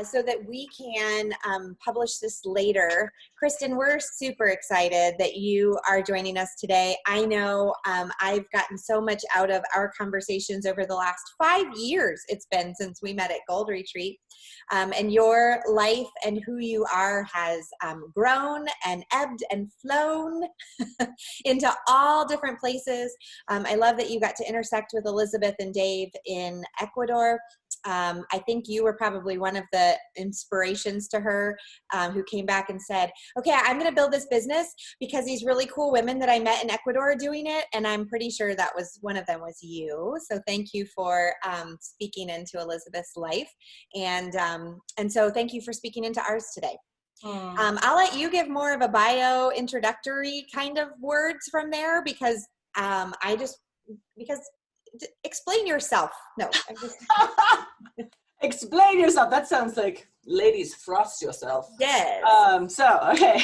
so that we can publish this later. Kristin, we're super excited that you are joining us today. I know I've gotten so much out of our conversations over the last 5 years it's been since we met at Gold Retreat. And your life and who you are has grown and ebbed and flown into all different places. I love that you got to intersect with Elizabeth and Dave in Ecuador. I think you were probably one of the inspirations to her, who came back and said, okay, I'm going to build this business because these really cool women that I met in Ecuador are doing it. And I'm pretty sure that was one of them was you. So thank you for speaking into Elizabeth's life. And so thank you for speaking into ours today. I'll let you give more of a bio introductory kind of words from there because explain yourself. No, I'm just explain yourself. That sounds like ladies frost yourself. Yes. Okay.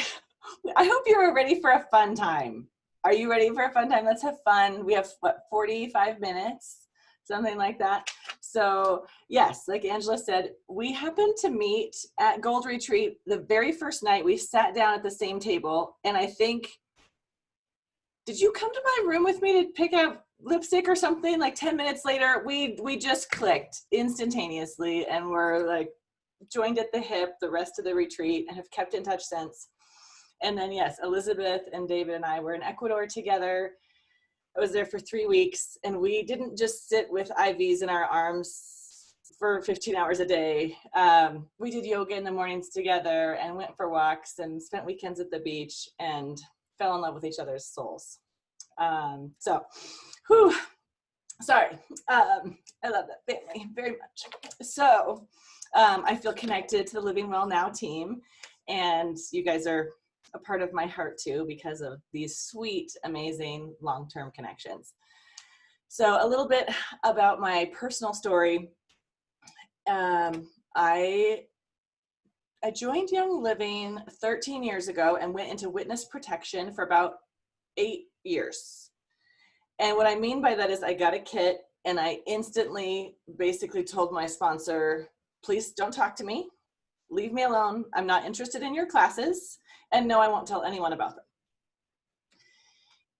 I hope you're ready for a fun time. Are you ready for a fun time? Let's have fun. We have 45 minutes, something like that. So yes, like Angela said, we happened to meet at Gold Retreat the very first night. We sat down at the same table, and I think, did you come to my room with me to pick out lipstick or something? Like 10 minutes later, we just clicked instantaneously, and we're like joined at the hip the rest of the retreat and have kept in touch since. And then yes, Elizabeth and David and I were in Ecuador together. I was there for 3 weeks, and we didn't just sit with IVs in our arms for 15 hours a day. We did yoga in the mornings together and went for walks and spent weekends at the beach and fell in love with each other's souls. Sorry. I love that family very much. So I feel connected to the Living Well Now team, and you guys are a part of my heart too because of these sweet, amazing long-term connections. So a little bit about my personal story. I joined Young Living 13 years ago and went into witness protection for about 8 years. And what I mean by that is I got a kit and I instantly basically told my sponsor, please don't talk to me. Leave me alone. I'm not interested in your classes. And no, I won't tell anyone about them.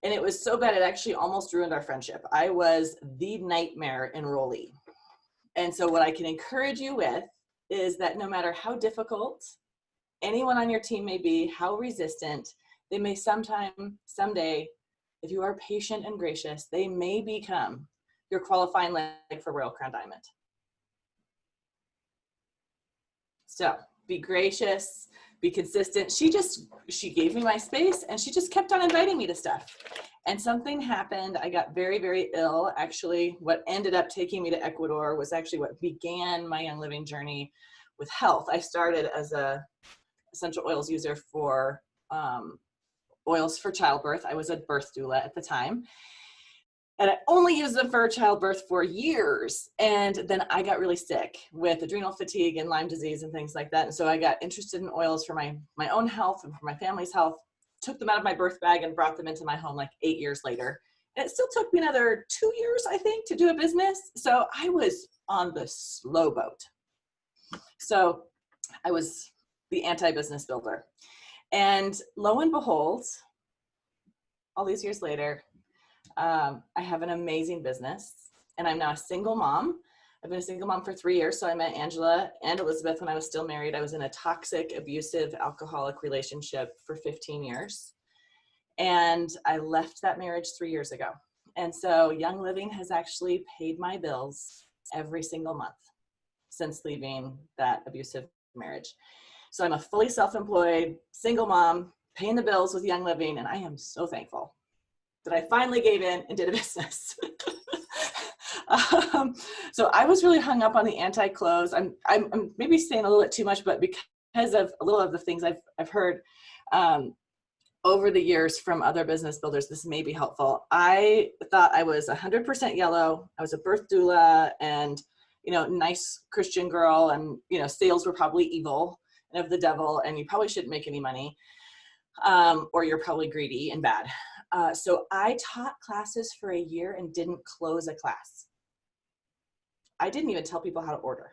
And it was so bad, it actually almost ruined our friendship. I was the nightmare enrollee. And so what I can encourage you with is that no matter how difficult anyone on your team may be, how resistant, they may someday, if you are patient and gracious, they may become your qualifying leg for Royal Crown Diamond. So be gracious, be consistent. She gave me my space, and she just kept on inviting me to stuff. And something happened. I got very, very ill. Actually, what ended up taking me to Ecuador was actually what began my Young Living journey with health. I started as a essential oils user for oils for childbirth. I was a birth doula at the time. And I only used them for childbirth for years. And then I got really sick with adrenal fatigue and Lyme disease and things like that. And so I got interested in oils for my own health and for my family's health, took them out of my birth bag and brought them into my home like 8 years later. And it still took me another 2 years, I think, to do a business. So I was on the slow boat. So I was the anti-business builder. And lo and behold, all these years later, I have an amazing business, and I'm now a single mom. I've been a single mom for 3 years. So I met Angela and Elizabeth when I was still married. I was in a toxic, abusive, alcoholic relationship for 15 years. And I left that marriage 3 years ago. And so Young Living has actually paid my bills every single month since leaving that abusive marriage. So I'm a fully self-employed, single mom, paying the bills with Young Living, and I am so thankful that I finally gave in and did a business. So I was really hung up on the anti-close. I'm maybe saying a little bit too much, but because of a little of the things I've heard over the years from other business builders, this may be helpful. I thought I was 100% yellow. I was a birth doula and, nice Christian girl, and, sales were probably evil and of the devil, and you probably shouldn't make any money, or you're probably greedy and bad. So I taught classes for a year and didn't close a class. I didn't even tell people how to order.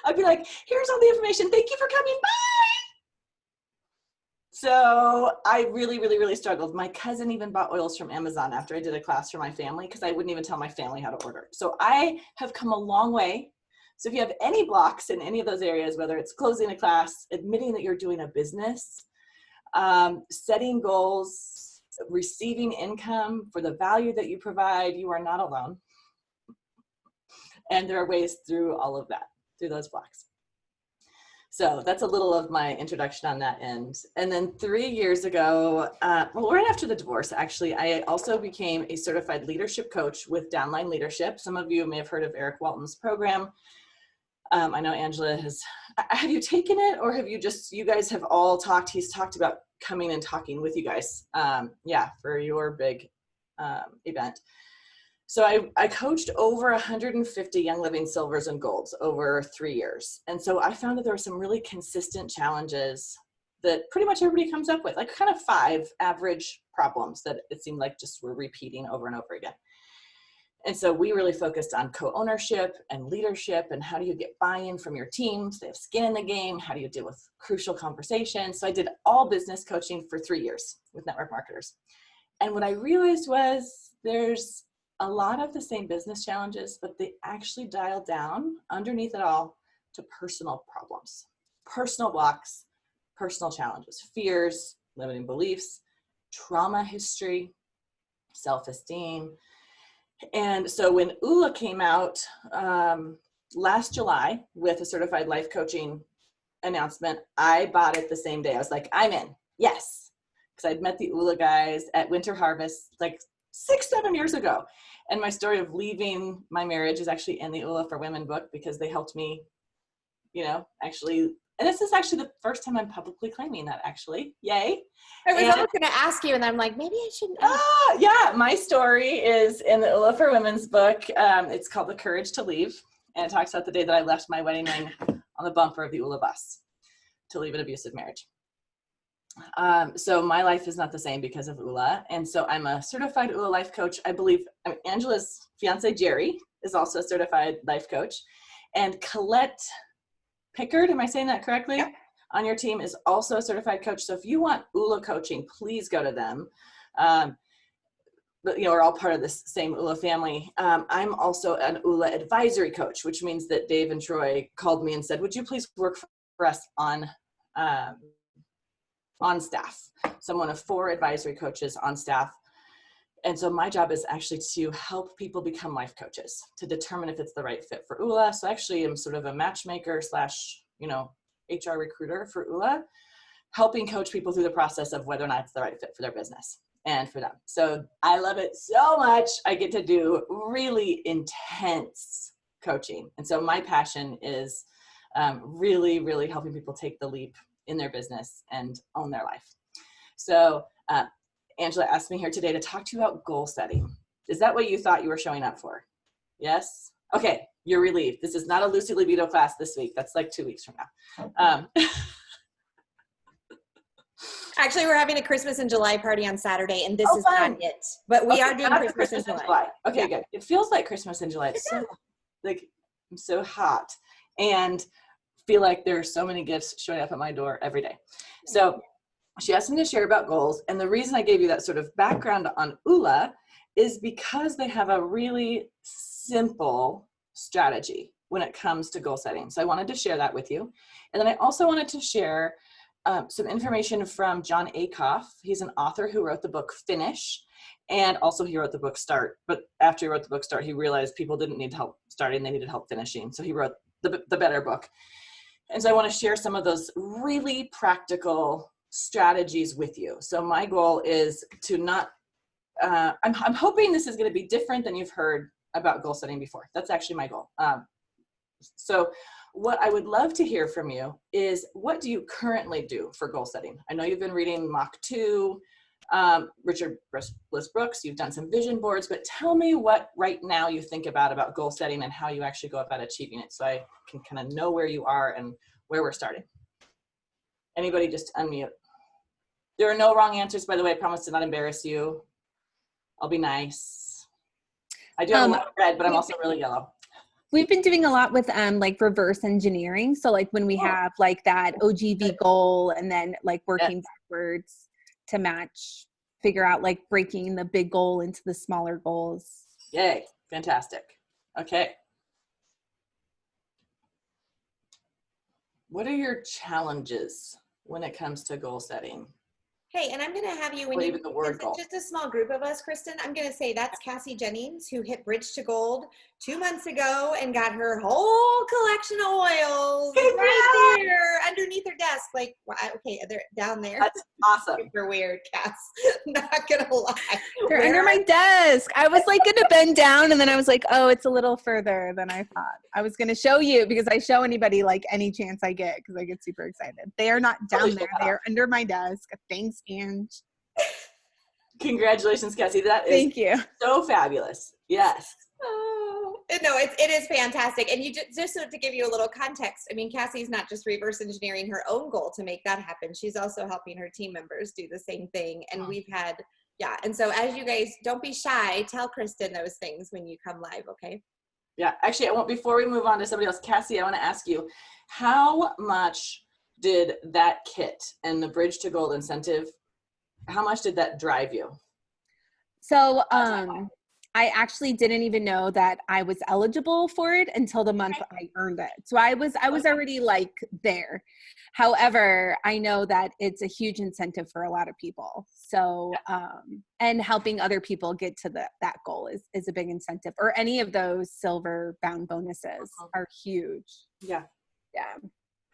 I'd be like, here's all the information. Thank you for coming. Bye. So I really, really, really struggled. My cousin even bought oils from Amazon after I did a class for my family because I wouldn't even tell my family how to order. So I have come a long way. So if you have any blocks in any of those areas, whether it's closing a class, admitting that you're doing a business, setting goals, receiving income for the value that you provide, you are not alone. And there are ways through all of that, through those blocks. So that's a little of my introduction on that end. And then 3 years ago, well, right after the divorce, actually, I also became a certified leadership coach with Downline Leadership. Some of you may have heard of Eric Walton's program. I know Angela have you taken it, or have you you guys have all talked? He's talked about coming and talking with you guys, for your big event. So I coached over 150 Young Living Silvers and Golds over 3 years. And so I found that there were some really consistent challenges that pretty much everybody comes up with, like kind of 5 average problems that it seemed like just were repeating over and over again. And so we really focused on co-ownership and leadership and how do you get buy-in from your teams? They have skin in the game. How do you deal with crucial conversations? So I did all business coaching for 3 years with network marketers. And what I realized was there's a lot of the same business challenges, but they actually dial down underneath it all to personal problems, personal blocks, personal challenges, fears, limiting beliefs, trauma history, self-esteem. And so when Oola came out last July with a certified life coaching announcement, I bought it the same day. I was like, I'm in, yes. Because I'd met the Oola guys at Winter Harvest like 6-7 years ago. And my story of leaving my marriage is actually in the Oola for Women book because they helped me, actually. And this is actually the first time I'm publicly claiming that, actually. Yay. I was almost going to ask you, and I'm like, maybe I shouldn't. Yeah, my story is in the Oola for Women's book. It's called The Courage to Leave. And it talks about the day that I left my wedding ring on the bumper of the Oola bus to leave an abusive marriage. So my life is not the same because of Oola. And so I'm a certified Oola life coach. I believe Angela's fiance, Jerry, is also a certified life coach. And Colette Pickard, am I saying that correctly? Yep. On your team is also a certified coach. So if you want Oola coaching, please go to them. But we're all part of this same Oola family. I'm also an Oola advisory coach, which means that Dave and Troy called me and said, would you please work for us on staff? So I'm one of 4 advisory coaches on staff. And so my job is actually to help people become life coaches to determine if it's the right fit for Oola. So actually I'm sort of a matchmaker / HR recruiter for Oola, helping coach people through the process of whether or not it's the right fit for their business and for them. So I love it so much. I get to do really intense coaching. And so my passion is really, really helping people take the leap in their business and own their life. So Angela asked me here today to talk to you about goal setting. Is that what you thought you were showing up for? Yes? Okay, you're relieved. This is not a Lucy Libido class this week. That's like 2 weeks from now. Actually, we're having a Christmas in July party on Saturday, and this is not it. But we are doing Christmas in July. Okay, good. It feels like Christmas in July. It's so, I'm so hot and feel like there are so many gifts showing up at my door every day. So she asked me to share about goals. And the reason I gave you that sort of background on Oola is because they have a really simple strategy when it comes to goal setting. So I wanted to share that with you. And then I also wanted to share some information from John Acuff. He's an author who wrote the book Finish, and also he wrote the book Start. But after he wrote the book Start, he realized people didn't need help starting, they needed help finishing. So he wrote the better book. And so I want to share some of those really practical strategies with you. So my goal is to not, I'm hoping this is going to be different than you've heard about goal setting before. That's actually my goal. So what I would love to hear from you is, what do you currently do for goal setting? I know you've been reading Mach 2, Richard Bliss Brooks, you've done some vision boards, but tell me what right now you think about goal setting and how you actually go about achieving it, so I can kind of know where you are and where we're starting. Anybody, just unmute. There are no wrong answers, by the way. I promise to not embarrass you. I'll be nice. I do have a lot of red, but I'm also really yellow. We've been doing a lot with like reverse engineering. So like when we have like that OGV goal and then like working backwards to match, figure out like breaking the big goal into the smaller goals. Yay. Fantastic. Okay. What are your challenges when it comes to goal setting? Hey, and I'm going to have you, when you, it's just a small group of us, Kristin, I'm going to say that's Cassie Jennings, who hit Bridge to Gold 2 months ago and got her whole collection of oils right there underneath her desk. Like, okay, they're down there. That's awesome. Super weird, Cass. Not going to lie. They're under my desk. I was like going to bend down and then I was like, oh, it's a little further than I thought. I was going to show you because I show anybody like any chance I get because I get super excited. They are not down there. They are under my desk. Thanks, Ange. Congratulations, Cassie. That is Thank you. So fabulous. Yes. Oh, no, it is fantastic. And you just so to give you a little context, I mean, Cassie's not just reverse engineering her own goal to make that happen. She's also helping her team members do the same thing. And we've had, and so as you guys, don't be shy, tell Kristin those things when you come live, okay? Yeah, actually, before we move on to somebody else, Cassie, I want to ask you, how much did that kit and the Bridge to Gold incentive, how much did that drive you? So I actually didn't even know that I was eligible for it until the month I earned it. So I was already like there. However, I know that it's a huge incentive for a lot of people. So and helping other people get to that goal is a big incentive, or any of those silver bound bonuses are huge. Yeah.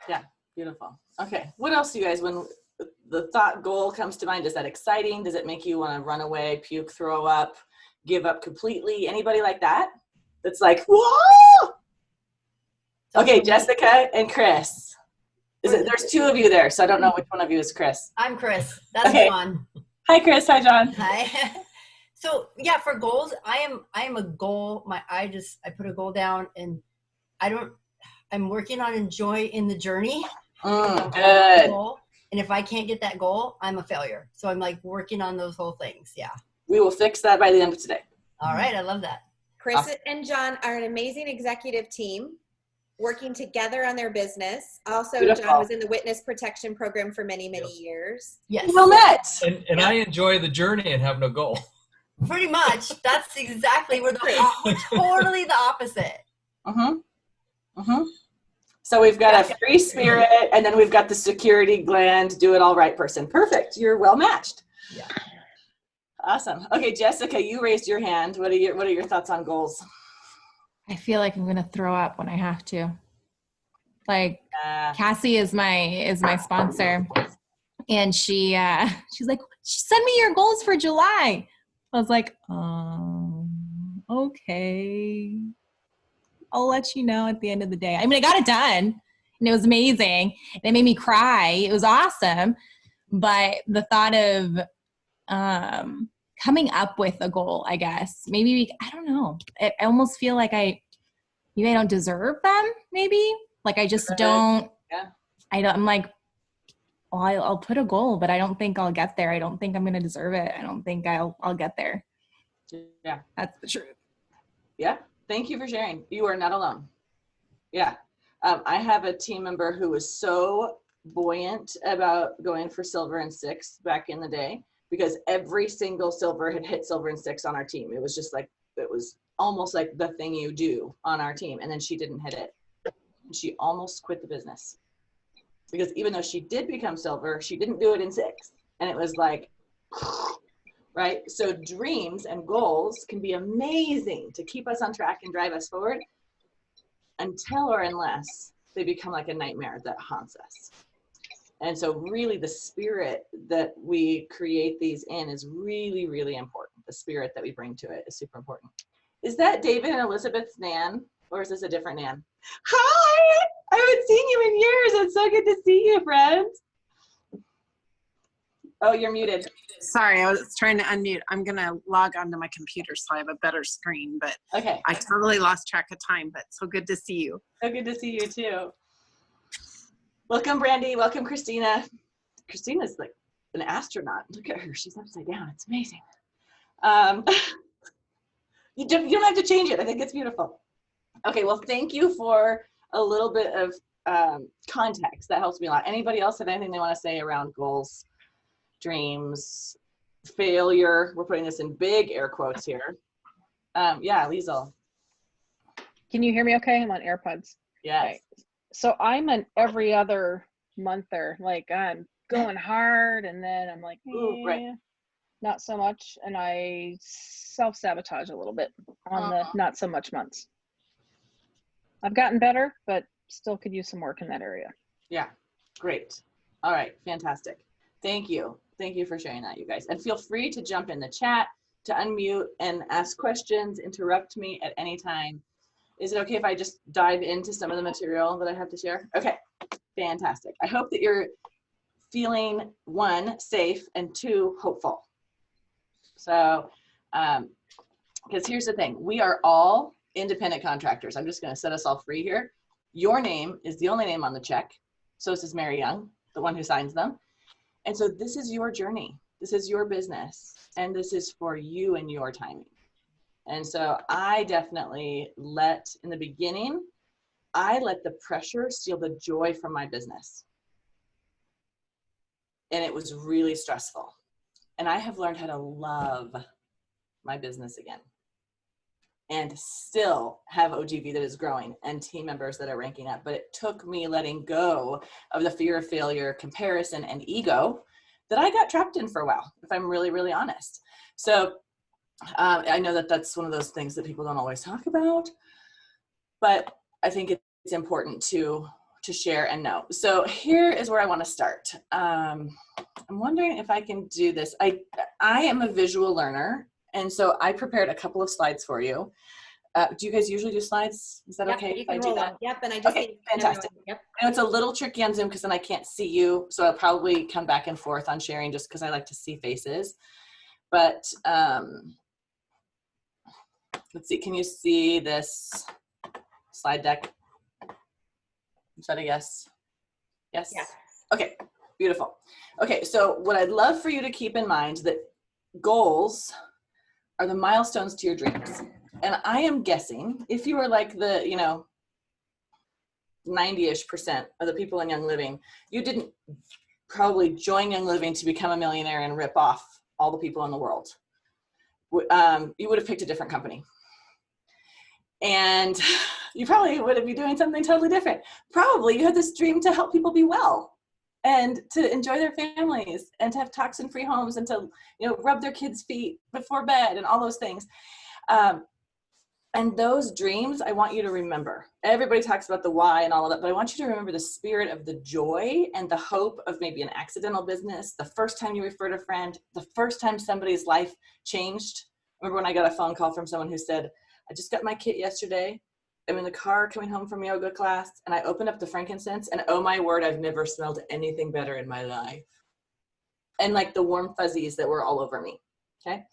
Yeah. Beautiful. Okay. What else do you guys, when the thought goal comes to mind, is that exciting? Does it make you want to run away, puke, throw up, give up completely? Anybody like that? That's like, whoa! Okay, Jessica and Chris. There's two of you there, so I don't know which one of you is Chris. I'm Chris. That's John. Hi, Chris. Hi, John. Hi. So yeah, for goals, I am a goal. I put a goal down, and I'm working on enjoying the journey. Good. And if I can't get that goal, I'm a failure. So I'm like working on those whole things. Yeah. We will fix that by the end of today. All right. I love that. Chris and John are an amazing executive team working together on their business. Also, beautiful. John was in the witness protection program for many, many years. Yes. Well met. And I enjoy the journey and have no goal. Pretty much. That's exactly we're totally the opposite. So we've got a free spirit, and then we've got the security gland, do it all right person. Perfect. You're well matched. Yeah. Awesome. Okay, Jessica, you raised your hand. What are your thoughts on goals? I feel like I'm gonna throw up when I have to. Like Cassie is my sponsor, and she's like, send me your goals for July. I was like, okay. I'll let you know at the end of the day. I mean, I got it done and it was amazing. It made me cry. It was awesome. But the thought of coming up with a goal, I guess, maybe, I don't know. I almost feel like maybe I don't deserve them, maybe. Like I just don't. Yeah. I'm like, well, I'll put a goal, but I don't think I'll get there. I don't think I'm going to deserve it. I don't think I'll get there. Yeah. That's the truth. Yeah. Thank you for sharing. You are not alone. Yeah. I have a team member who was so buoyant about going for silver and 6 back in the day because every single silver had hit silver and 6 on our team. It was just like, it was almost like the thing you do on our team. And then she didn't hit it. And she almost quit the business because even though she did become silver, she didn't do it in 6. And it was like, right? So dreams and goals can be amazing to keep us on track and drive us forward until or unless they become like a nightmare that haunts us. And so really the spirit that we create these in is really, really important. The spirit that we bring to it is super important. Is that David and Elizabeth's Nan, or is this a different Nan? Hi! I haven't seen you in years. It's so good to see you, friends. Oh, you're muted. Sorry, I was trying to unmute. I'm going to log onto my computer so I have a better screen, but okay. I totally lost track of time, but so good to see you. So good to see you too. Welcome, Brandy. Welcome, Christina. Christina's like an astronaut. Look at her. She's upside down. It's amazing. You don't have to change it. I think it's beautiful. Okay, well, thank you for a little bit of context. That helps me a lot. Anybody else have anything they want to say around goals, dreams, failure? We're putting this in big air quotes here. Yeah, Liesel. Can you hear me okay? I'm on AirPods. Yes. Okay. So I'm an every other monther. Like I'm going hard and then I'm like, Ooh, right. not so much. And I self-sabotage a little bit on the not so much months. I've gotten better, but still could use some work in that area. Yeah, great. All right, fantastic. Thank you. Thank you for sharing that, you guys. And feel free to jump in the chat, to unmute and ask questions, interrupt me at any time. Is it okay if I just dive into some of the material that I have to share? Okay, fantastic. I hope that you're feeling, 1, safe, and 2, hopeful. So, because here's the thing, we are all independent contractors. I'm just going to set us all free here. Your name is the only name on the check. So is Mary Young, the one who signs them. And so this is your journey. This is your business. And this is for you and your timing. And so I definitely in the beginning, I let the pressure steal the joy from my business. And it was really stressful. And I have learned how to love my business again. And still have OGV that is growing and team members that are ranking up. But it took me letting go of the fear of failure, comparison, and ego that I got trapped in for a while, if I'm really, really honest. So I know that that's one of those things that people don't always talk about, but I think it's important to share and know. So here is where I want to start. I'm wondering if I can do this. I am a visual learner. And so I prepared a couple of slides for you. Do you guys usually do slides? Is that okay if I do that? Yep, and I just okay, fantastic. Yep. I know it's a little tricky on Zoom because then I can't see you. So I'll probably come back and forth on sharing just because I like to see faces. But let's see, can you see this slide deck? Is that a yes? Yes? Yes. Okay, beautiful. Okay, so what I'd love for you to keep in mind that goals are the milestones to your dreams. And I am guessing if you were like the, 90-ish% of the people in Young Living, you didn't probably join Young Living to become a millionaire and rip off all the people in the world. You would have picked a different company. And you probably would be doing something totally different. Probably you had this dream to help people be well and to enjoy their families and to have toxin-free homes and to, rub their kids' feet before bed and all those things. And those dreams, I want you to remember. Everybody talks about the why and all of that, but I want you to remember the spirit of the joy and the hope of maybe an accidental business, the first time you referred a friend, the first time somebody's life changed. I remember when I got a phone call from someone who said, I just got my kit yesterday. I'm in the car coming home from yoga class and I opened up the frankincense and oh my word, I've never smelled anything better in my life. And like the warm fuzzies that were all over me, okay?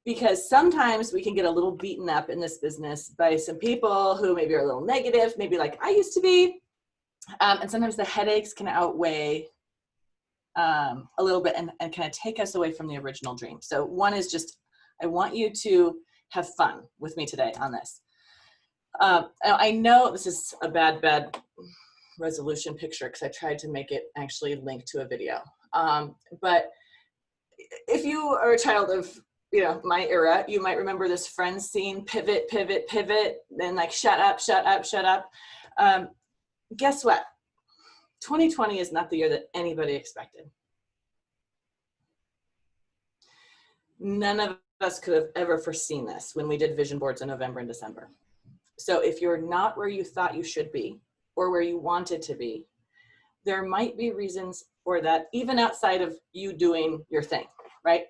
Because sometimes we can get a little beaten up in this business by some people who maybe are a little negative, maybe like I used to be. And sometimes the headaches can outweigh a little bit and kind of take us away from the original dream. So one is just, I want you to have fun with me today on this. I know this is a bad resolution picture because I tried to make it actually link to a video. But if you are a child of, my era, you might remember this Friends scene, pivot, pivot, pivot, then like shut up, shut up, shut up. Guess what? 2020 is not the year that anybody expected. None of us could have ever foreseen this when we did vision boards in November and December. So if you're not where you thought you should be or where you wanted to be, there might be reasons for that, even outside of you doing your thing, right?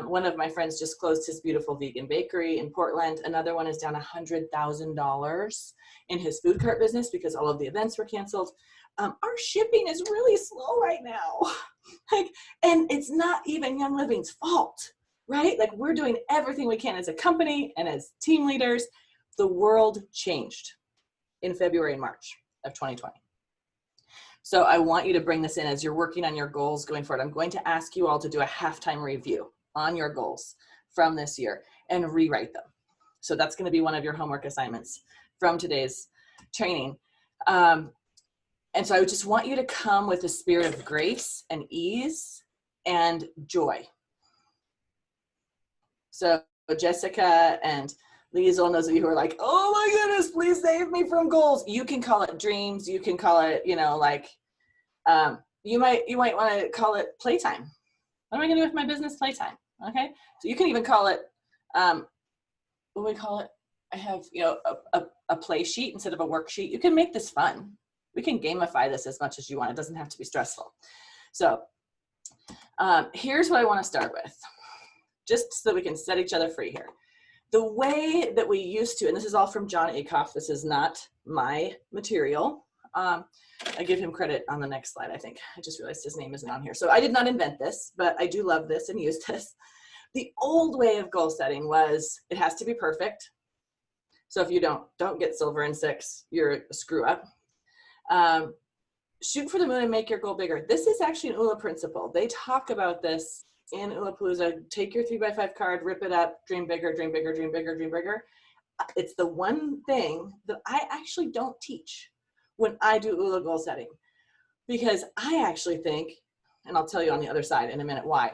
One of my friends just closed his beautiful vegan bakery in Portland. Another one is down $100,000 in his food cart business because all of the events were canceled. Our shipping is really slow right now. And it's not even Young Living's fault, right? Like we're doing everything we can as a company and as team leaders. The world changed in February and March of 2020. So I want you to bring this in as you're working on your goals going forward. I'm going to ask you all to do a halftime review on your goals from this year and rewrite them. So that's going to be one of your homework assignments from today's training. And so I would just want you to come with a spirit of grace and ease and joy. So Jessica and Liesl, those of you who are like, oh my goodness, please save me from goals. You can call it dreams. You can call it, you know, like, you might want to call it playtime. What am I going to do with my business? Playtime. Okay. So you can even call it, what do we call it? I have, you know, a play sheet instead of a worksheet. You can make this fun. We can gamify this as much as you want. It doesn't have to be stressful. So here's what I want to start with, just so we can set each other free here. The way that we used to, and this is all from Jon Acuff, this is not my material. I give him credit on the next slide, I think. I just realized his name isn't on here. So I did not invent this, but I do love this and use this. The old way of goal setting was it has to be perfect. So if you don't get silver in 6, you're a screw up. Shoot for the moon and make your goal bigger. This is actually an Oola principle. They talk about this in Oola Palooza. Take your 3x5 card, rip it up, dream bigger, dream bigger, dream bigger, dream bigger. It's the one thing that I actually don't teach when I do Oola goal setting, because I actually think, and I'll tell you on the other side in a minute why.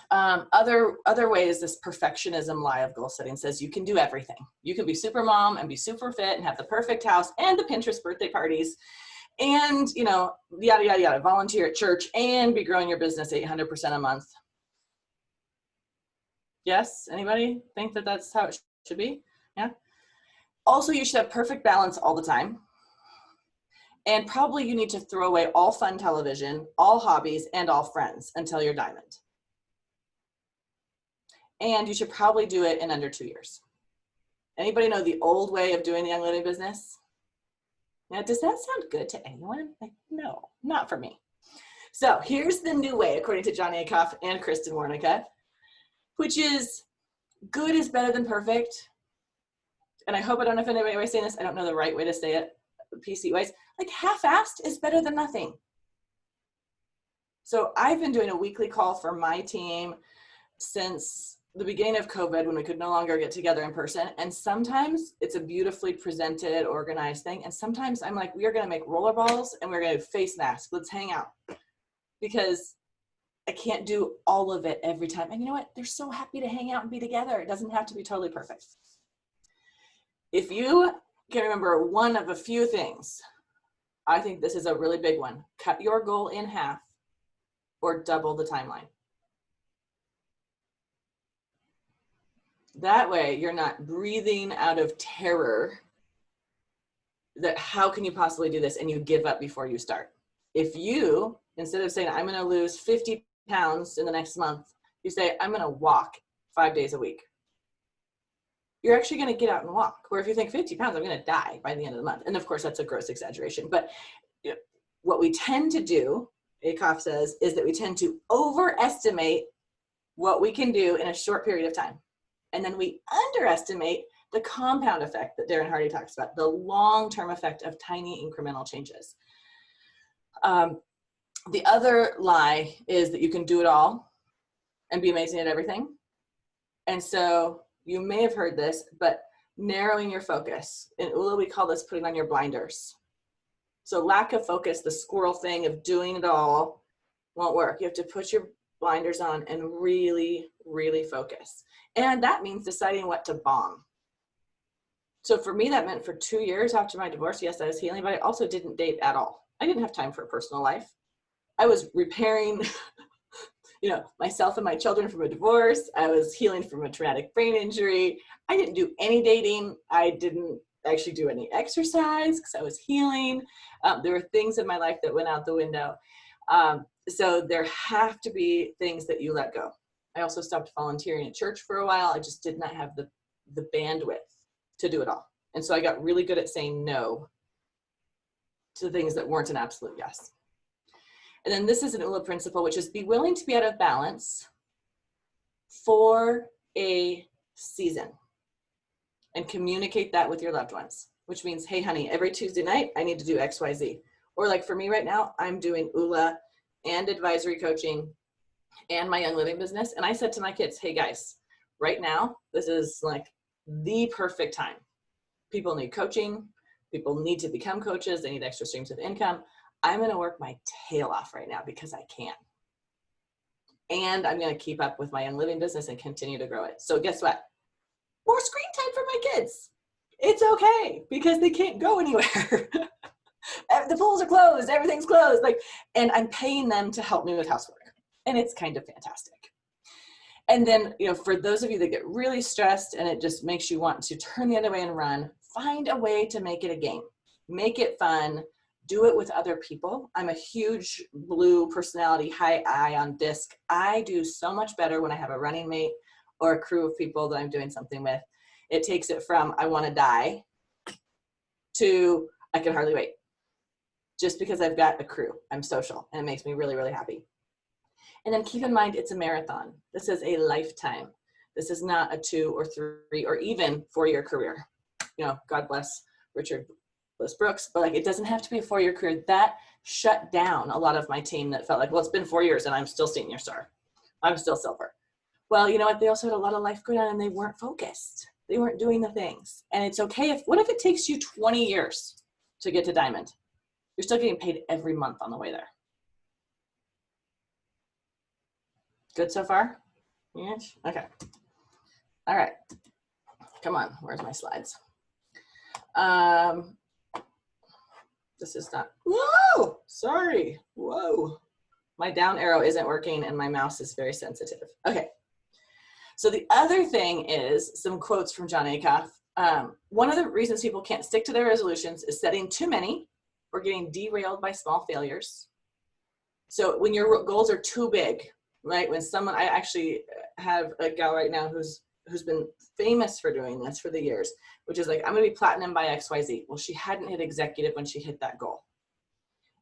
Other ways, this perfectionism lie of goal setting says you can do everything. You can be super mom and be super fit and have the perfect house and the Pinterest birthday parties and, you know, yada, yada, yada, volunteer at church and be growing your business 800% a month. Yes? Anybody think that that's how it should be? Yeah. Also, you should have perfect balance all the time. And probably you need to throw away all fun television, all hobbies, and all friends until you're diamond. And you should probably do it in under 2 years. Anybody know the old way of doing the Young Living business? Now, does that sound good to anyone? Like, no, not for me. So here's the new way, according to Jon Acuff and Kristin Warnaca, which is good is better than perfect. And I hope I don't offend anybody by saying this. I don't know the right way to say it, PC wise. Like half-assed is better than nothing. So I've been doing a weekly call for my team since the beginning of COVID, when we could no longer get together in person. And sometimes it's a beautifully presented, organized thing. And sometimes I'm like, we are going to make rollerballs and we're going to face masks. Let's hang out. Because I can't do all of it every time. And you know what? They're so happy to hang out and be together. It doesn't have to be totally perfect. If you can remember one of a few things, I think this is a really big one. Cut your goal in half or double the timeline. That way you're not breathing out of terror that how can you possibly do this, and you give up before you start. If you, instead of saying I'm going to lose 50 pounds in the next month, you say I'm going to walk 5 days a week. You're actually going to get out and walk. Where if you think 50 pounds, I'm going to die by the end of the month. And of course that's a gross exaggeration, but you know, what we tend to do, Acuff says, is that we tend to overestimate what we can do in a short period of time. And then we underestimate the compound effect that Darren Hardy talks about, the long-term effect of tiny incremental changes. The other lie is that you can do it all and be amazing at everything. And so you may have heard this, but narrowing your focus. In Oola, we call this putting on your blinders. So lack of focus, the squirrel thing of doing it all won't work. You have to put your blinders on and really, really focus. And that means deciding what to bomb. So for me, that meant for 2 years after my divorce, yes, I was healing, but I also didn't date at all. I didn't have time for a personal life. I was repairing, you know, myself and my children from a divorce. I was healing from a traumatic brain injury. I didn't do any dating. I didn't actually do any exercise because I was healing. There were things in my life that went out the window. So there have to be things that you let go. I also stopped volunteering at church for a while. I just did not have the bandwidth to do it all. And so I got really good at saying no to things that weren't an absolute yes. And then this is an Oola principle, which is be willing to be out of balance for a season and communicate that with your loved ones, which means, hey, honey, every Tuesday night, I need to do X, Y, Z. Or like for me right now, I'm doing Oola and advisory coaching and my Young Living business. And I said to my kids, hey guys, right now, this is like the perfect time People need coaching. People need to become coaches. They need extra streams of income. I'm going to work my tail off right now because I can. And I'm going to keep up with my Young Living business and continue to grow it. So guess what? More screen time for my kids. It's okay because they can't go anywhere. The pools are closed. Everything's closed. And I'm paying them to help me with housework. And it's kind of fantastic. And then, for those of you that get really stressed and it just makes you want to turn the other way and run, find a way to make it a game. Make it fun. Do it with other people. I'm a huge blue personality, high I on disc. I do so much better when I have a running mate or a crew of people that I'm doing something with. It takes it from I want to die to I can hardly wait. Just because I've got a crew, I'm social, and it makes me really, really happy. And then keep in mind, it's a marathon. This is a lifetime. This is not a 2 or 3 or even 4-year career. God bless Richard Bliss Brooks, but it doesn't have to be a 4-year career. That shut down a lot of my team that felt like, well, it's been 4 years and I'm still senior star. I'm still silver. Well, you know what? They also had a lot of life going on and they weren't focused. They weren't doing the things. And it's okay what if it takes you 20 years to get to diamond? You're still getting paid every month on the way there. Good so far? Yes? Okay. All right. Come on. Where's my slides? This is not, whoa, sorry. Whoa. My down arrow isn't working and my mouse is very sensitive. Okay. So the other thing is some quotes from John Acuff. One of the reasons people can't stick to their resolutions is setting too many or getting derailed by small failures. So when your goals are too big, right? When I actually have a gal right now who's been famous for doing this for the years, which is I'm gonna be platinum by XYZ. Well, she hadn't hit executive when she hit that goal.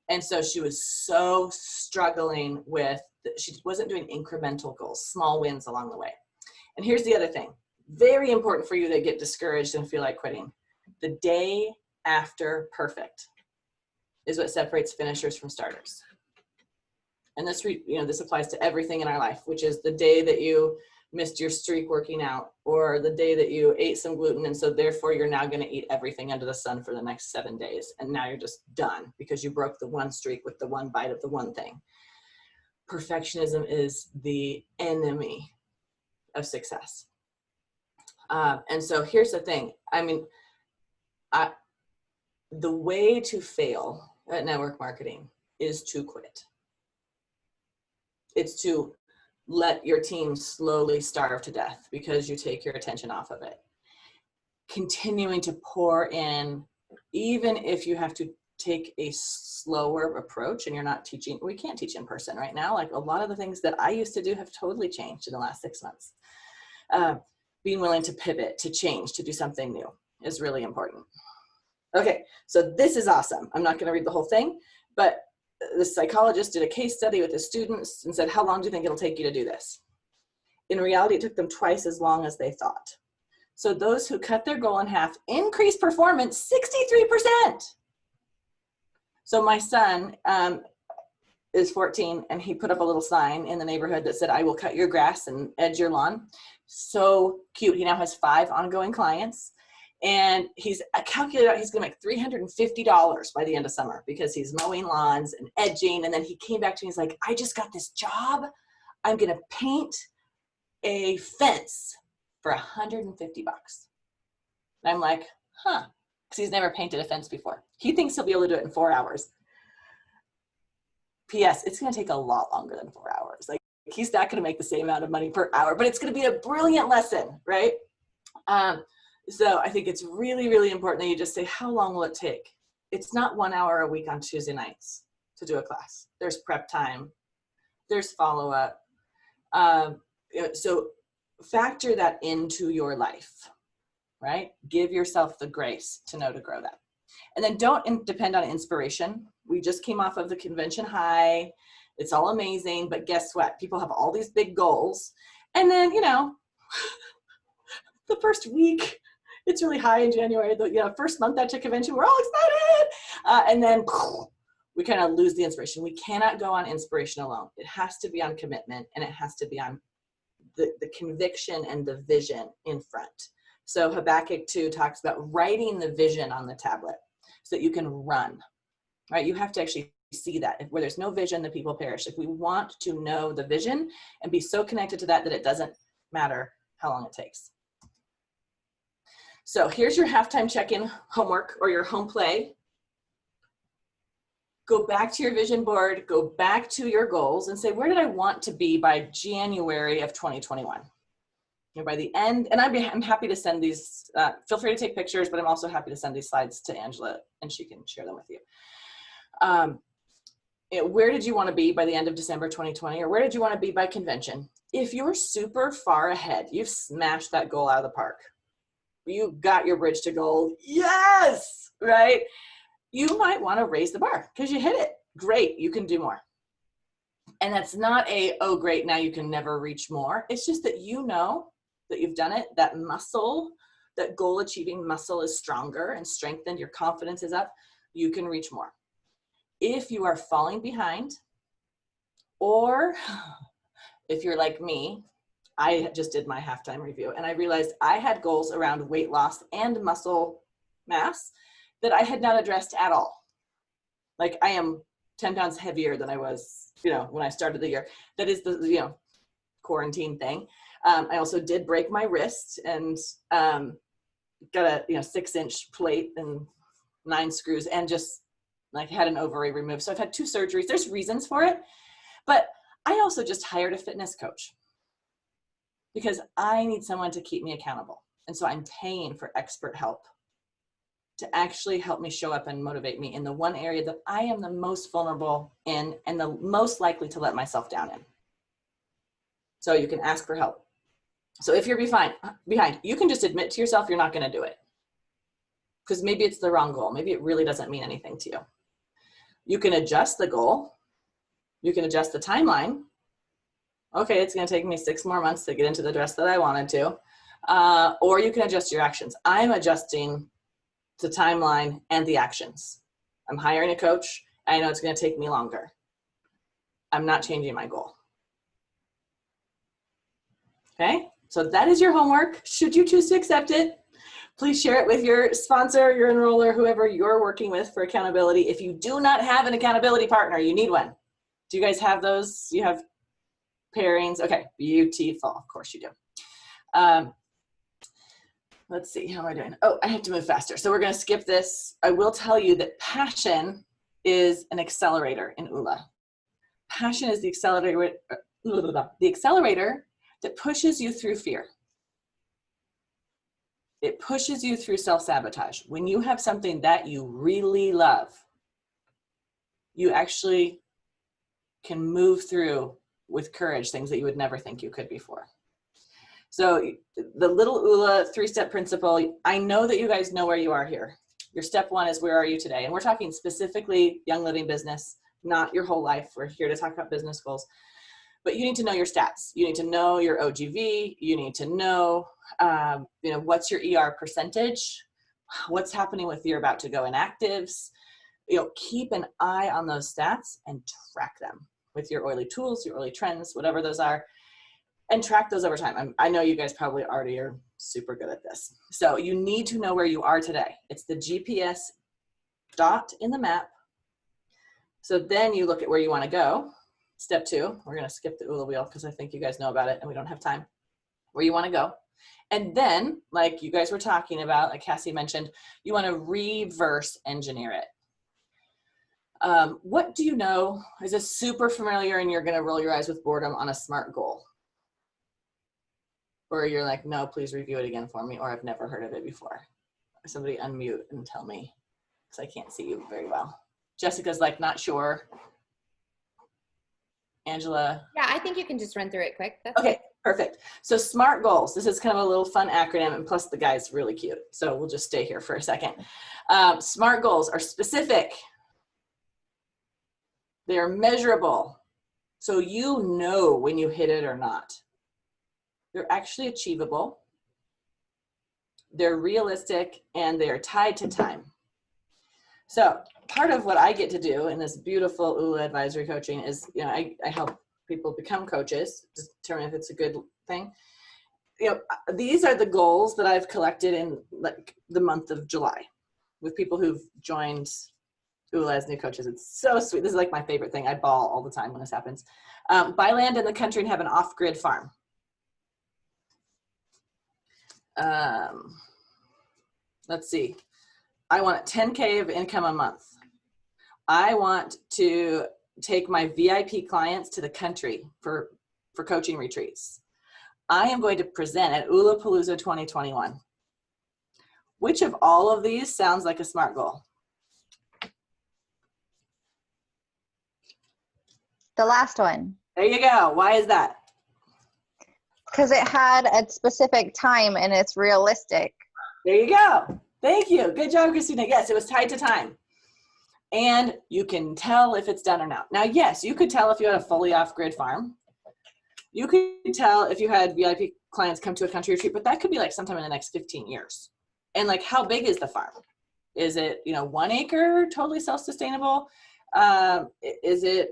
And so she was so struggling with, she wasn't doing incremental goals, small wins along the way. And here's the other thing, very important for you that get discouraged and feel like quitting. The day after perfect is what separates finishers from starters. And this, this applies to everything in our life, which is the day that you missed your streak working out, or the day that you ate some gluten, and so therefore you're now going to eat everything under the sun for the next 7 days, and now you're just done because you broke the one streak with the one bite of the one thing. Perfectionism is the enemy of success. And so here's the thing. The way to fail at network marketing is to quit. It's to let your team slowly starve to death because you take your attention off of it. Continuing to pour in, even if you have to take a slower approach and you're not teaching, we can't teach in person right now. A lot of the things that I used to do have totally changed in the last 6 months. Being willing to pivot, to change, to do something new is really important. Okay, so this is awesome. I'm not gonna read the whole thing, but the psychologist did a case study with the students and said, how long do you think it'll take you to do this? In reality, it took them twice as long as they thought. So those who cut their goal in half increased performance 63%. So my son is 14 and he put up a little sign in the neighborhood that said, I will cut your grass and edge your lawn. So cute. He now has 5 ongoing clients. And he's calculated out he's gonna make $350 by the end of summer because he's mowing lawns and edging. And then he came back to me, he's like, I just got this job. I'm gonna paint a fence for $150. And I'm like, huh, because he's never painted a fence before. He thinks he'll be able to do it in 4 hours. P.S. It's gonna take a lot longer than 4 hours. He's not gonna make the same amount of money per hour, but it's gonna be a brilliant lesson, right? So I think it's really, really important that you just say, how long will it take? It's not 1 hour a week on Tuesday nights to do a class. There's prep time, there's follow-up. So factor that into your life, right? Give yourself the grace to know to grow that. And then don't depend on inspiration. We just came off of the convention high. It's all amazing, but guess what? People have all these big goals. And then, the first week, it's really high in January. The first month after convention, we're all excited. And then we kind of lose the inspiration. We cannot go on inspiration alone. It has to be on commitment, and it has to be on the conviction and the vision in front. So Habakkuk 2 talks about writing the vision on the tablet so that you can run, right? You have to actually see that. Where there's no vision, the people perish. Like, we want to know the vision and be so connected to that that it doesn't matter how long it takes. So here's your halftime check-in homework or your home play. Go back to your vision board, go back to your goals and say, where did I want to be by January of 2021? You know, by the end, and I'm happy to send these, feel free to take pictures, but I'm also happy to send these slides to Angela and she can share them with you. Where did you want to be by the end of December 2020, or where did you want to be by convention? If you're super far ahead, you've smashed that goal out of the park. You got your bridge to goal, yes, right? You might want to raise the bar because you hit it. Great, you can do more. And that's not oh great, now you can never reach more. It's just that you know that you've done it, that muscle, that goal achieving muscle is stronger and strengthened, your confidence is up, you can reach more. If you are falling behind, or if you're like me, I just did my halftime review and I realized I had goals around weight loss and muscle mass that I had not addressed at all. Like, I am 10 pounds heavier than I was, you know, when I started the year. That is the, you know, quarantine thing. I also did break my wrist and got a 6-inch plate and 9 screws and just like had an ovary removed. So I've had 2 surgeries. There's reasons for it, but I also just hired a fitness coach because I need someone to keep me accountable. And so I'm paying for expert help to actually help me show up and motivate me in the one area that I am the most vulnerable in and the most likely to let myself down in. So you can ask for help. So if you're behind, you can just admit to yourself you're not going to do it. Because maybe it's the wrong goal. Maybe it really doesn't mean anything to you. You can adjust the goal. You can adjust the timeline. Okay, it's going to take me 6 more months to get into the dress that I wanted to. Or you can adjust your actions. I'm adjusting the timeline and the actions. I'm hiring a coach. I know it's going to take me longer. I'm not changing my goal. Okay, so that is your homework. Should you choose to accept it, please share it with your sponsor, your enroller, whoever you're working with for accountability. If you do not have an accountability partner, you need one. Do you guys have those? You have pairings? Okay, beautiful. Of course you do. Let's see, how am I doing? Oh, I have to move faster. So we're going to skip this. I will tell you that passion is an accelerator in Oola. Passion is the accelerator that pushes you through fear. It pushes you through self-sabotage. When you have something that you really love, you actually can move through with courage things that you would never think you could before. So the little Oola 3-step principle, I know that you guys know where you are here. Your step 1 is, where are you today? And we're talking specifically Young Living business, not your whole life. We're here to talk about business goals. But you need to know your stats. You need to know your OGV. You need to know, what's your ER percentage, what's happening with your about to go inactives. Keep an eye on those stats and track them with your oily tools, your oily trends, whatever those are, and track those over time. I know you guys probably already are super good at this. So you need to know where you are today. It's the GPS dot in the map. So then you look at where you want to go. Step 2, we're going to skip the Oola wheel because I think you guys know about it and we don't have time. Where you want to go. And then, like you guys were talking about, like Cassie mentioned, you want to reverse engineer it. What do you know? Is this super familiar and you're going to roll your eyes with boredom on a SMART goal? Or you're like, no, please review it again for me, or I've never heard of it before. Somebody unmute and tell me, because I can't see you very well. Jessica's like, not sure. Angela? Yeah, I think you can just run through it quick. That's okay, perfect. So SMART goals. This is kind of a little fun acronym, and plus the guy's really cute. So we'll just stay here for a second. SMART goals are specific. They are measurable. So you know when you hit it or not. They're actually achievable. They're realistic, and they are tied to time. So part of what I get to do in this beautiful Oola advisory coaching is, I help people become coaches, determine if it's a good thing. these are the goals that I've collected in like the month of July with people who've joined Oola as new coaches. It's so sweet. This is like my favorite thing. I bawl all the time when this happens. Buy land in the country and have an off-grid farm. Let's see. I want 10K of income a month. I want to take my VIP clients to the country for coaching retreats. I am going to present at Oola Palooza 2021. Which of all of these sounds like a SMART goal? The last one. There you go. Why is that? Because it had a specific time and it's realistic. There you go. Thank you. Good job, Christina. Yes, it was tied to time. And you can tell if it's done or not. Now, yes, you could tell if you had a fully off-grid farm. You could tell if you had VIP clients come to a country retreat, but that could be like sometime in the next 15 years. And like, how big is the farm? Is it, 1 acre, totally self-sustainable? Is it,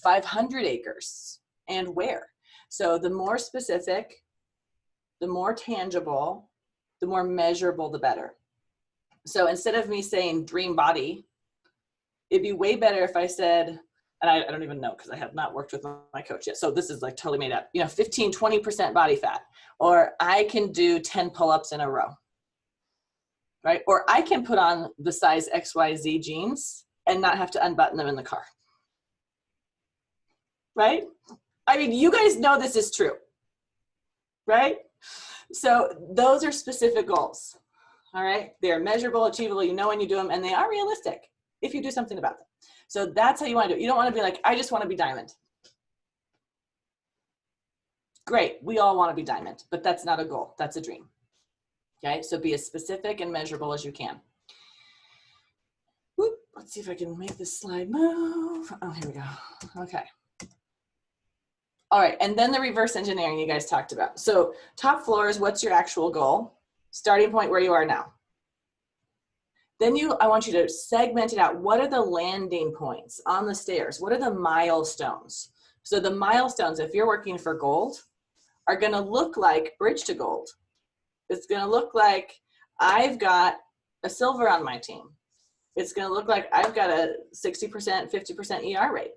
500 acres? And where? So the more specific, the more tangible, the more measurable, the better. So instead of me saying dream body, it'd be way better if I said, and I don't even know because I have not worked with my coach yet. So this is like totally made up, 15, 20% body fat, or I can do 10 pull-ups in a row, right? Or I can put on the size XYZ jeans and not have to unbutton them in the car, right? I mean, you guys know this is true, right? So those are specific goals, all right? They're measurable, achievable, you know when you do them, and they are realistic if you do something about them. So that's how you want to do it. You don't want to be like, I just want to be diamond. Great, we all want to be diamond, but that's not a goal, that's a dream. Okay, so be as specific and measurable as you can. Whoop, let's see if I can make this slide move. Oh, here we go, okay. All right, and then the reverse engineering you guys talked about. So top floor is what's your actual goal, starting point where you are now. Then I want you to segment it out. What are the landing points on the stairs? What are the milestones? So the milestones, if you're working for gold, are gonna look like bridge to gold. It's gonna look like I've got a silver on my team. It's gonna look like I've got a 60%, 50% ER rate.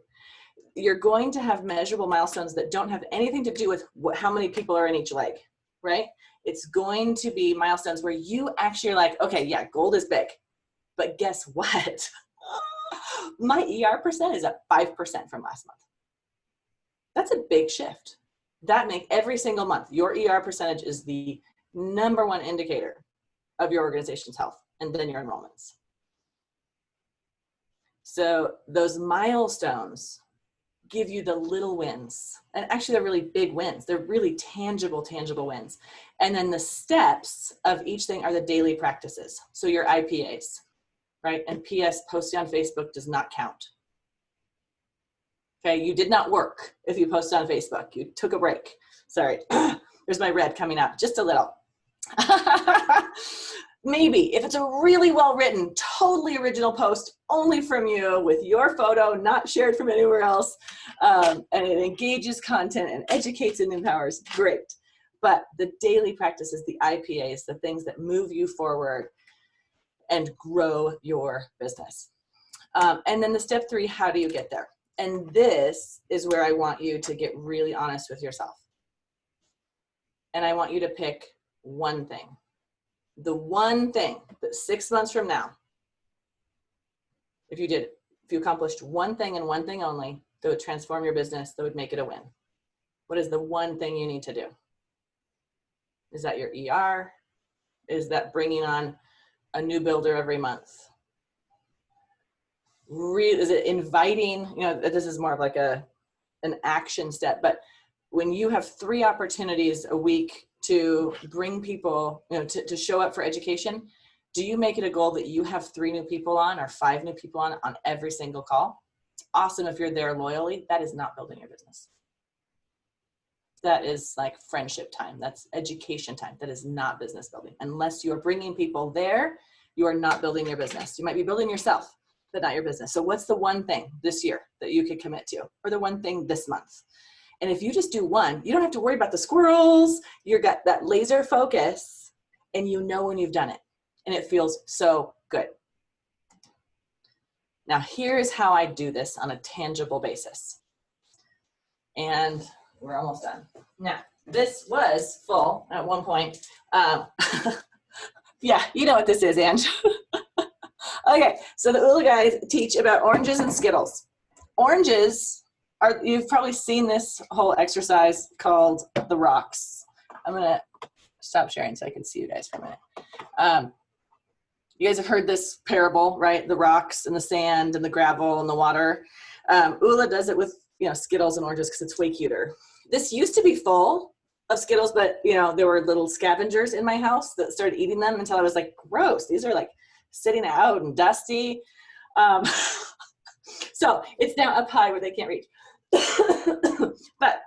You're going to have measurable milestones that don't have anything to do with how many people are in each leg, right? It's going to be milestones where you actually are like, okay, yeah, gold is big. But guess what? My ER percent is up 5% from last month. That's a big shift. That makes every single month, your ER percentage is the #1 indicator of your organization's health, and then your enrollments. So those milestones give you the little wins. And actually they're really big wins. They're really tangible wins. And then the steps of each thing are the daily practices. So your IPAs. Right? And PS, posting on Facebook does not count. Okay, you did not work if you posted on Facebook. You took a break. Sorry, there's my red coming out, just a little. Maybe, if it's a really well-written, totally original post, only from you, with your photo, not shared from anywhere else, and it engages content and educates and empowers, great. But the daily practices, the IPAs, the things that move you forward, and grow your business. And then the step 3, how do you get there? And this is where I want you to get really honest with yourself. And I want you to pick one thing. The one thing that 6 months from now, if you accomplished one thing and one thing only, that would transform your business, that would make it a win. What is the one thing you need to do? Is that your ER? Is that bringing on a new builder every month? Is it inviting, this is more of like an action step, but when you have 3 opportunities a week to bring people, to show up for education, do you make it a goal that you have 3 new people on or 5 new people on every single call? It's awesome if you're there loyally. That is not building your business. That is like friendship time. That's education time. That is not business building. Unless you're bringing people there, you are not building your business. You might be building yourself, but not your business. So what's the one thing this year that you could commit to, or the one thing this month? And if you just do one, you don't have to worry about the squirrels. You've got that laser focus and you know when you've done it. And it feels so good. Now, here's how I do this on a tangible basis. And we're almost done. Now, this was full at one point. Yeah, you know what this is, Ange. Okay, so the Oola guys teach about oranges and Skittles. Oranges are, you've probably seen this whole exercise called the rocks. I'm gonna stop sharing so I can see you guys for a minute. You guys have heard this parable, right? The rocks and the sand and the gravel and the water. Oola does it with, you know, Skittles and oranges because it's way cuter. This used to be full of Skittles, but you know, there were little scavengers in my house that started eating them until I was like, gross, these are like sitting out and dusty. So it's now up high where they can't reach. But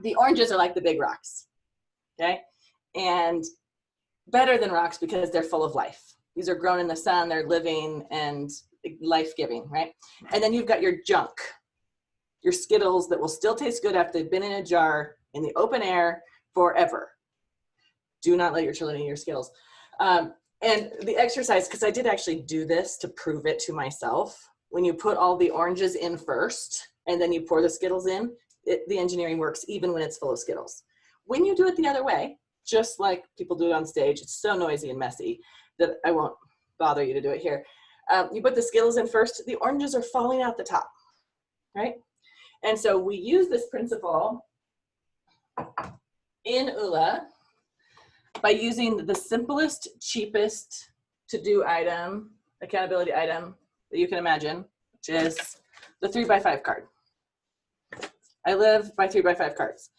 the oranges are like the big rocks, okay? And better than rocks because they're full of life. These are grown in the sun, they're living and life-giving, right? And then you've got your junk, your Skittles that will still taste good after they've been in a jar in the open air forever. Do not let your children eat your Skittles. And the exercise, because I did actually do this to prove it to myself, when you put all the oranges in first and then you pour the Skittles in, the engineering works even when it's full of Skittles. When you do it the other way, just like people do it on stage, it's so noisy and messy that I won't bother you to do it here. You put the Skittles in first, the oranges are falling out the top, right? And so we use this principle in Oola by using the simplest, cheapest to-do item, accountability item that you can imagine, which is the 3x5 card. I live by 3x5 cards.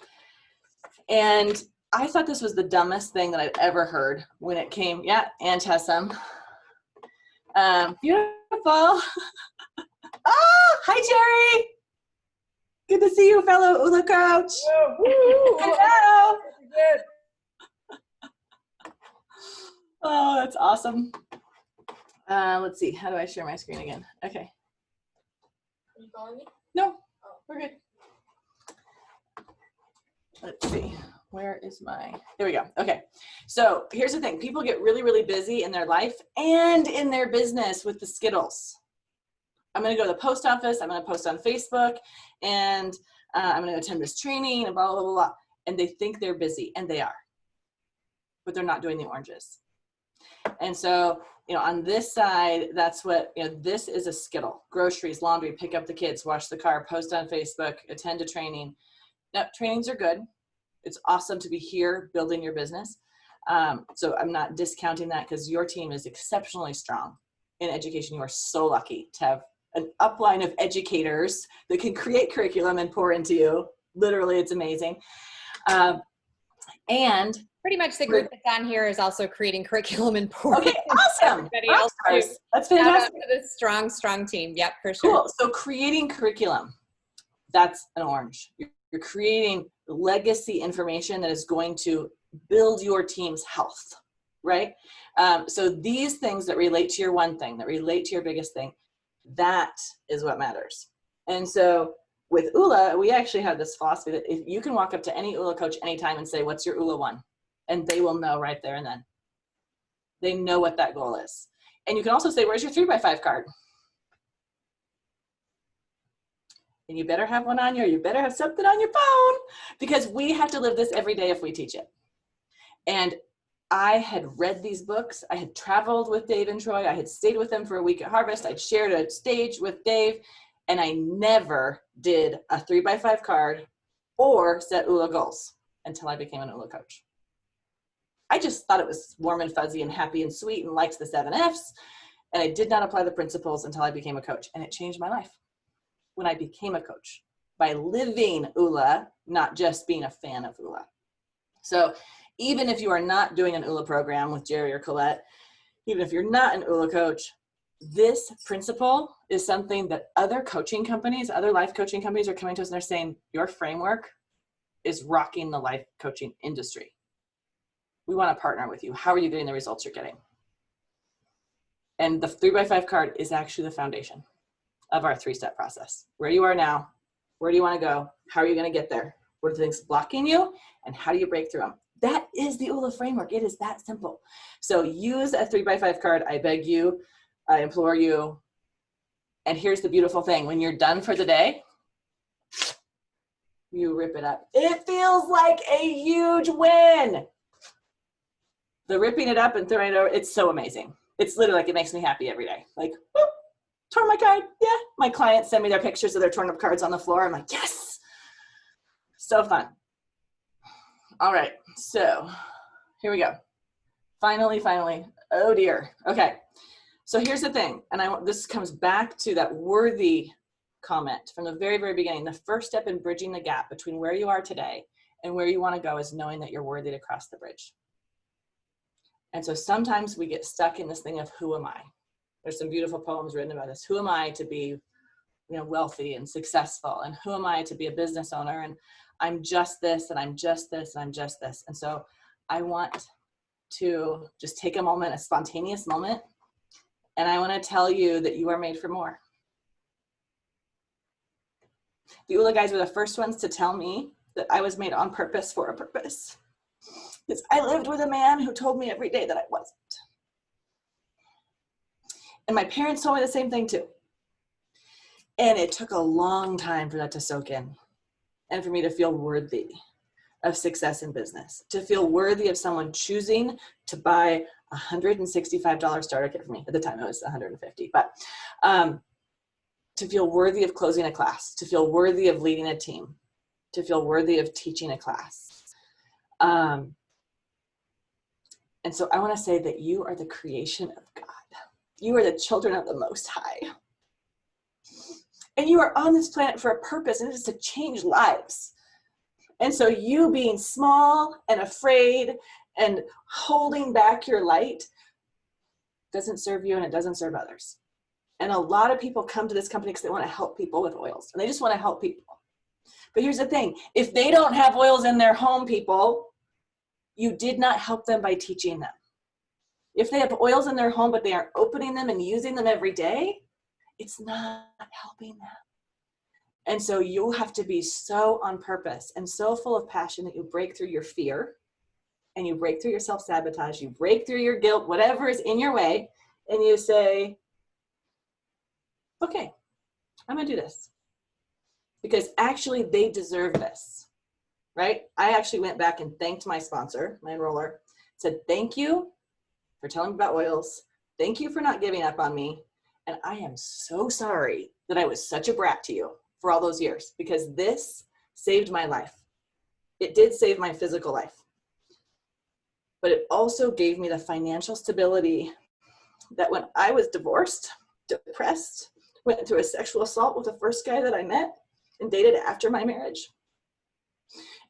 And I thought this was the dumbest thing that I'd ever heard when it came, yeah, and has some. Beautiful. Oh, hi, Jerry. Good to see you, fellow Oola coach. Hello. Oh, that's awesome. Let's see. How do I share my screen again? Okay. Are you calling me? No, we're good. Let's see. Where is my, there we go. Okay. So here's the thing. People get really, really busy in their life and in their business with the Skittles. I'm going to go to the post office. I'm going to post on Facebook and I'm going to attend this training and blah, blah, blah, blah. And they think they're busy and they are, but they're not doing the oranges. And so, you know, on this side, that's what, you know, this is a Skittle. Groceries, laundry, pick up the kids, wash the car, post on Facebook, attend a training. Now, trainings are good. It's awesome to be here building your business. So I'm not discounting that because your team is exceptionally strong in education. You are so lucky to have an upline of educators that can create curriculum and pour into you. Literally, it's amazing. And pretty much the group that's on here is also creating curriculum and pouring. Okay, awesome. Everybody else too. That's fantastic. Shout out to this strong, strong team. Yep, for sure. Cool. So creating curriculum, that's an orange. You're creating legacy information that is going to build your team's health, right? So these things that relate to your one thing, that relate to your biggest thing, that is what matters. And so with Oola, we actually have this philosophy that if you can walk up to any Oola coach anytime and say, what's your Oola one? And they will know right there and then. They know what that goal is. And you can also say, where's your 3x5 card? And you better have one on you, or you better have something on your phone, because we have to live this every day if we teach it. And I had read these books. I had traveled with Dave and Troy. I had stayed with them for a week at Harvest. I'd shared a stage with Dave, and I never did a 3x5 card or set Oola goals until I became an Oola coach. I just thought it was warm and fuzzy and happy and sweet and liked the 7 F's. And I did not apply the principles until I became a coach. And it changed my life when I became a coach by living Oola, not just being a fan of Oola. So even if you are not doing an Oola program with Jerry or Colette, even if you're not an Oola coach, this principle is something that other coaching companies, other life coaching companies are coming to us and they're saying, your framework is rocking the life coaching industry. We want to partner with you. How are you getting the results you're getting? And the 3x5 card is actually the foundation of our 3-step process. Where you are now, Where do you want to go? How are you going to get there? What are the things blocking you? And how do you break through them? That is the Oola framework. It is that simple. So use a 3x5 card. I beg you, I implore you. And here's the beautiful thing. When you're done for the day, you rip it up. It feels like a huge win. The ripping it up and throwing it over, it's so amazing. It's literally like, it makes me happy every day. Like, whoop, torn my card. Yeah. My clients send me their pictures of their torn up cards on the floor. I'm like, yes. So fun. All right. So here we go. Finally. Oh dear. Okay. So here's the thing. And this comes back to that worthy comment from the very, very beginning. The first step in bridging the gap between where you are today and where you want to go is knowing that you're worthy to cross the bridge. And so sometimes we get stuck in this thing of who am I? There's some beautiful poems written about this. Who am I to be, wealthy and successful? And who am I to be a business owner? And I'm just this, and I'm just this, and I'm just this. And so I want to just take a moment, a spontaneous moment, and I want to tell you that you are made for more. The Oola guys were the first ones to tell me that I was made on purpose for a purpose. Because I lived with a man who told me every day that I wasn't. And my parents told me the same thing too. And it took a long time for that to soak in and for me to feel worthy of success in business, to feel worthy of someone choosing to buy a $165 starter kit for me. At the time it was $150, but to feel worthy of closing a class, to feel worthy of leading a team, to feel worthy of teaching a class. And so I want to say that you are the creation of God. You are the children of the Most High. And you are on this planet for a purpose, and it is to change lives. And so you being small and afraid and holding back your light doesn't serve you, and it doesn't serve others. And a lot of people come to this company because they want to help people with oils, and they just want to help people. But here's the thing. If they don't have oils in their home, people, you did not help them by teaching them. If they have oils in their home, but they aren't opening them and using them every day, it's not helping them. And so you have to be so on purpose and so full of passion that you break through your fear and you break through your self-sabotage, you break through your guilt, whatever is in your way, and you say, okay, I'm gonna do this. Because actually they deserve this, right? I actually went back and thanked my sponsor, my enroller, said, thank you for telling me about oils. Thank you for not giving up on me. And I am so sorry that I was such a brat to you for all those years, because this saved my life. It did save my physical life, but it also gave me the financial stability that when I was divorced, depressed, went through a sexual assault with the first guy that I met and dated after my marriage,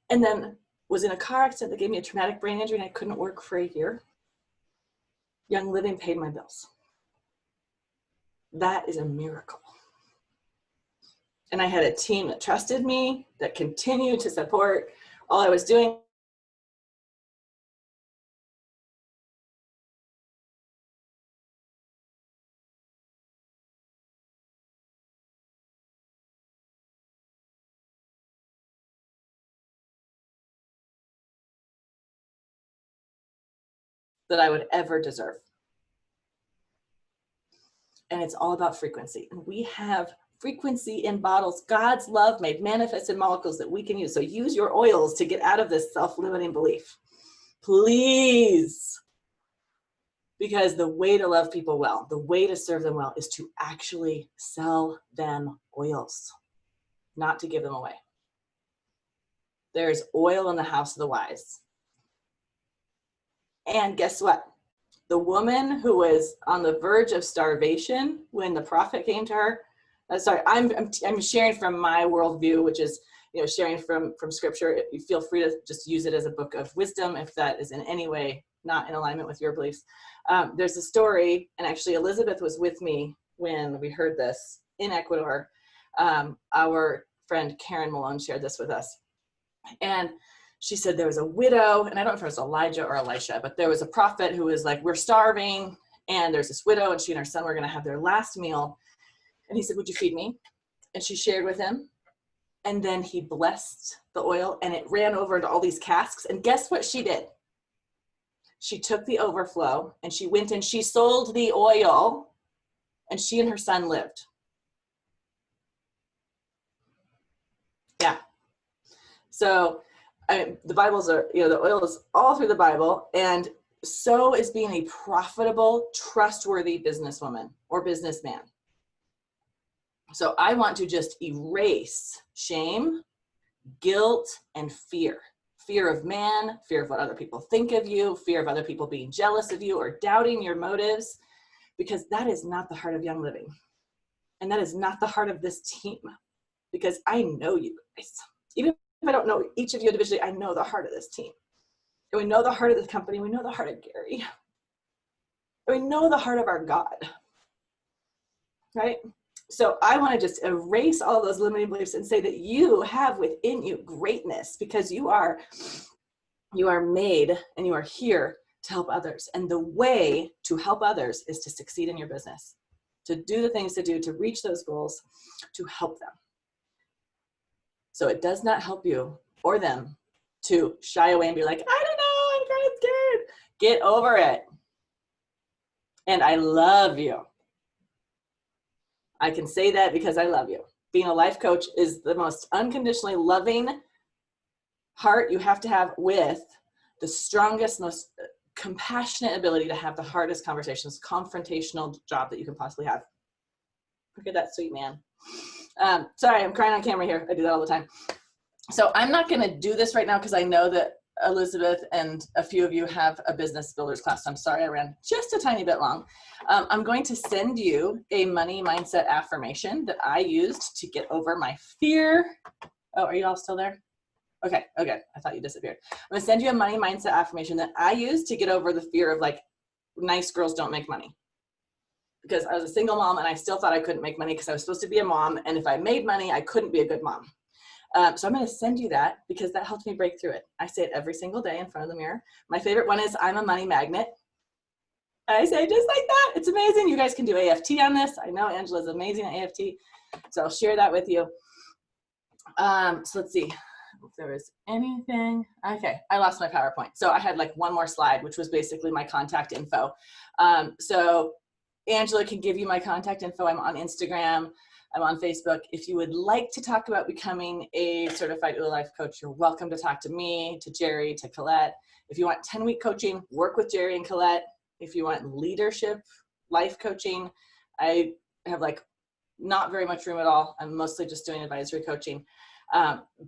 and then was in a car accident that gave me a traumatic brain injury and I couldn't work for a year. Young Living paid my bills. That is a miracle. And I had a team that trusted me, that continued to support all I was doing. That I would ever deserve. And it's all about frequency. And we have frequency in bottles. God's love made manifest in molecules that we can use. So use your oils to get out of this self-limiting belief. Please. Because the way to love people well, the way to serve them well, is to actually sell them oils, not to give them away. There's oil in the house of the wise. And guess what? The woman who was on the verge of starvation when the prophet came to her, I'm sharing from my worldview, which is, sharing from scripture. You feel free to just use it as a book of wisdom if that is in any way not in alignment with your beliefs. There's a story, and actually Elizabeth was with me when we heard this in Ecuador. Our friend Karen Malone shared this with us. And she said there was a widow, and I don't know if it was Elijah or Elisha, but there was a prophet who was like, we're starving, and there's this widow, and she and her son were going to have their last meal. And he said, would you feed me? And she shared with him. And then he blessed the oil and it ran over into all these casks. And guess what she did? She took the overflow and she went and she sold the oil, and she and her son lived. Yeah. So the Bibles are, the oil is all through the Bible, and so is being a profitable, trustworthy businesswoman or businessman. So I want to just erase shame, guilt, and fear. Fear of man, fear of what other people think of you, fear of other people being jealous of you or doubting your motives, because that is not the heart of Young Living. And that is not the heart of this team, because I know you guys. Even if I don't know each of you individually, I know the heart of this team. And we know the heart of the company. We know the heart of Gary. And we know the heart of our God, right? So I want to just erase all those limiting beliefs and say that you have within you greatness, because you are made and you are here to help others. And the way to help others is to succeed in your business, to do the things to do, to reach those goals, to help them. So it does not help you or them to shy away and be like, I don't know, I'm kind of scared. Get over it. And I love you. I can say that because I love you. Being a life coach is the most unconditionally loving heart you have to have, with the strongest, most compassionate ability to have the hardest conversations, confrontational job that you can possibly have. Look at that sweet man. Sorry, I'm crying on camera here. I do that all the time. So I'm not going to do this right now because I know that Elizabeth and a few of you have a business builders class. I'm sorry I ran just a tiny bit long. I'm going to send you a money mindset affirmation that I used to get over my fear. Oh, are you all still there? Okay, okay. I thought you disappeared. I'm going to send you a money mindset affirmation that I used to get over the fear of, like, nice girls don't make money. Because I was a single mom and I still thought I couldn't make money because I was supposed to be a mom. And if I made money, I couldn't be a good mom. So I'm going to send you that because that helps me break through it. I say it every single day in front of the mirror. My favorite one is, I'm a money magnet. I say just like that. It's amazing. You guys can do AFT on this. I know Angela's amazing at AFT. So I'll share that with you. So let's see if there was anything. Okay, I lost my PowerPoint. So I had like one more slide, which was basically my contact info. So Angela can give you my contact info. I'm on Instagram. I'm on Facebook. If you would like to talk about becoming a certified Oola life coach, you're welcome to talk to me, to Jerry, to Colette. If you want 10-week coaching, work with Jerry and Colette. If you want leadership life coaching, I have like not very much room at all. I'm mostly just doing advisory coaching.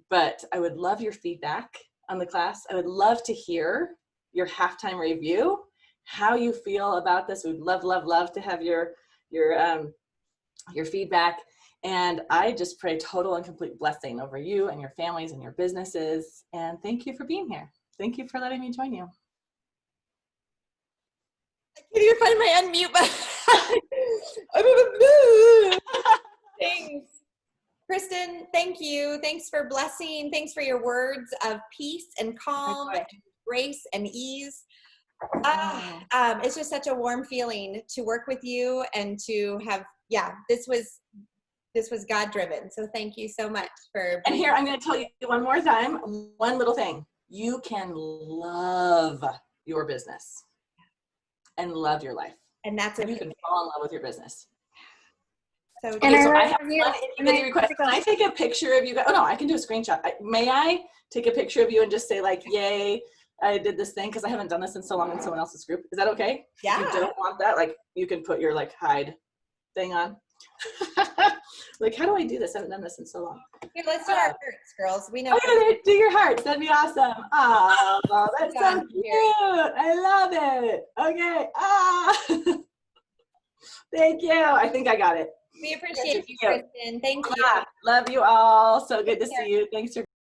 But I would love your feedback on the class. I would love to hear your halftime review, how you feel about this. We'd love, love, love to have your feedback. And I just pray total and complete blessing over you and your families and your businesses. And thank you for being here. Thank you for letting me join you. I can't even find my unmute button. Thanks. Kristen, thank you. Thanks for blessing. Thanks for your words of peace and calm and grace and ease. It's just such a warm feeling to work with you and to have, this was God driven. So thank you so much for. And here, I'm going to tell you one more time, one little thing. You can love your business and love your life. And that's okay. You can fall in love with your business. So, okay, so I have one individual request. Can I take a picture of you guys? Oh no, I can do a screenshot. May I take a picture of you and just say like, yay, I did this thing? Because I haven't done this in so long in someone else's group. Is that okay? Yeah. If you don't want that, like you can put your like hide thing on. Like, how do I do this? I haven't done this in so long. Here, let's do our hearts, girls. We know. Okay, do your hearts. That'd be awesome. Oh, that's so cute. I love it. Okay. Thank you. I think I got it. We appreciate you, Kristen. Thank you. Love you all. So good to see you. Thanks for